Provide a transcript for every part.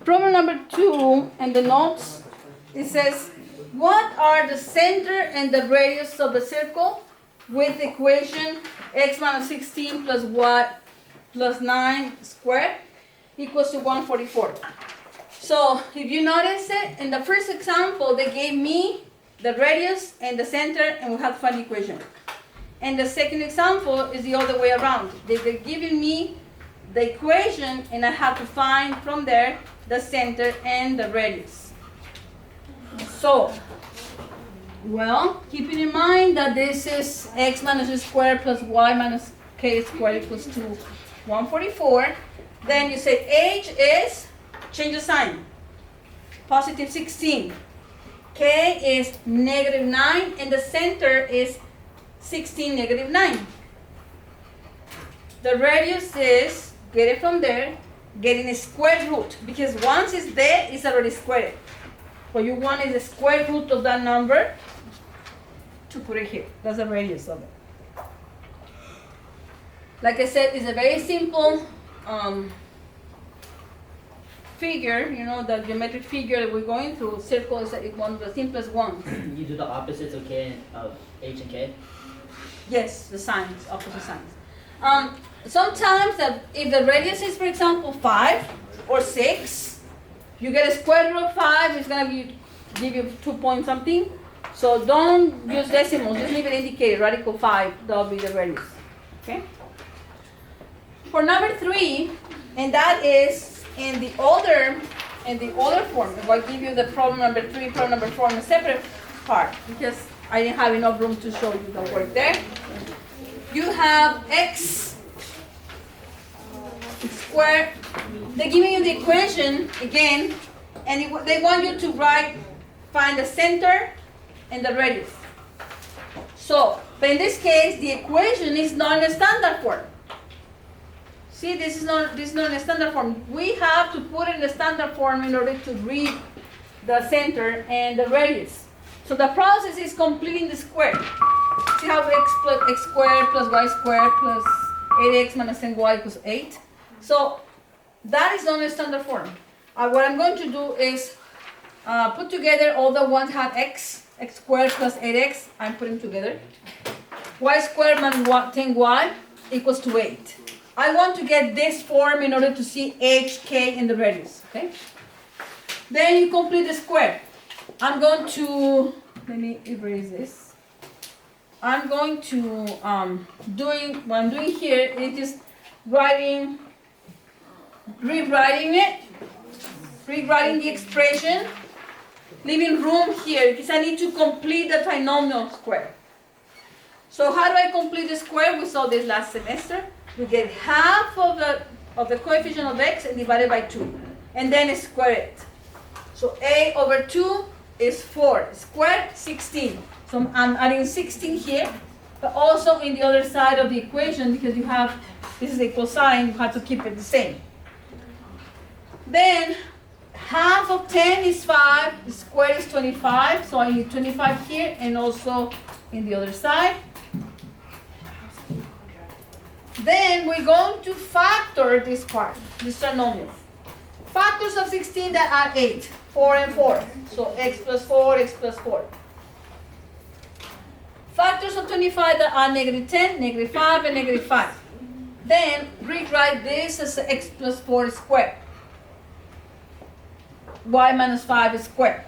problem number 2 and the notes, it says, what are the center and the radius of the circle with the equation x minus 16 plus y plus 9 squared equals to 144. So if you notice it, in the first example, they gave me the radius and the center, and we have to find the equation. And the second example is the other way around. They're giving me the equation, and I have to find from there the center and the radius. So, well, keeping in mind that this is x minus a squared plus y minus k squared equals to 144, then you say h is, change the sign, positive 16. K is negative 9, and the center is 16, negative 9. The radius is, get it from there, getting a square root, because once it's there, it's already squared. What you want is the square root of that number to put it here. That's the radius of it. Like I said, it's a very simple figure, the geometric figure that we're going through. Circle is one of the simplest ones. You do the opposites of k of h and k? Yes, the signs, opposite signs. Sometimes if the radius is, for example, 5 or 6, you get a square root of 5, it's going to give you 2 point something. So don't use decimals, just leave it indicated, radical 5, that'll be the radius. Okay? For number 3, and that is in the older form. If I give you the problem number 3, problem number 4 in a separate part, because I didn't have enough room to show you the work there. You have x squared. They're giving you the equation again, and they want you to find the center and the radius. So, but in this case, the equation is not in a standard form. See, this is not in a standard form. We have to put it in the standard form in order to read the center and the radius. So the process is completing the square. See how x squared plus y squared plus 8x minus 10y equals 8? So that is not in a standard form. What I'm going to do is put together all the ones have x squared plus 8x. I'm putting together. Y squared minus 10y equals to 8. I want to get this form in order to see h, k, and the radius, okay? Then you complete the square. I'm going to, let me erase this. I'm going to, what I'm doing here is just rewriting the expression, leaving room here because I need to complete the trinomial square. So how do I complete the square? We saw this last semester. We get half of the coefficient of x and divide it by 2. And then square it. So a over 2 is 4. Squared, 16. So I'm adding 16 here. But also in the other side of the equation, because you have, this is equal sign, you have to keep it the same. Then half of 10 is 5. Squared is 25. So I need 25 here and also in the other side. Then we're going to factor this part, this trinomial. Factors of 16 that are 8, 4 and 4. So x plus 4, x plus 4. Factors of 25 that are negative 10, negative 5, and negative 5. Then rewrite this as x plus 4 squared. Y minus 5 squared.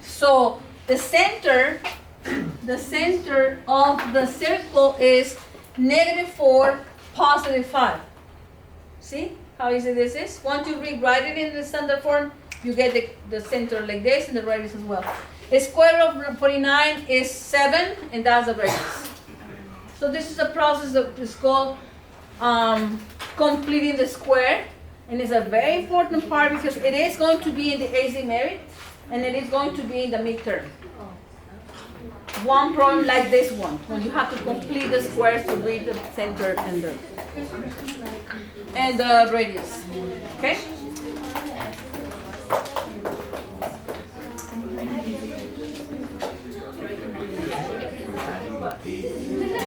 So the center of the circle is negative 4, positive 5. See how easy this is? Once you rewrite it in the standard form, you get the center like this and the radius as well. The square of 49 is 7, and that's the radius. So this is a process that is called completing the square, and it's a very important part because it is going to be in the AC merit, and it is going to be in the midterm. One problem like this one, when you have to complete the squares to read the center and the radius. Okay?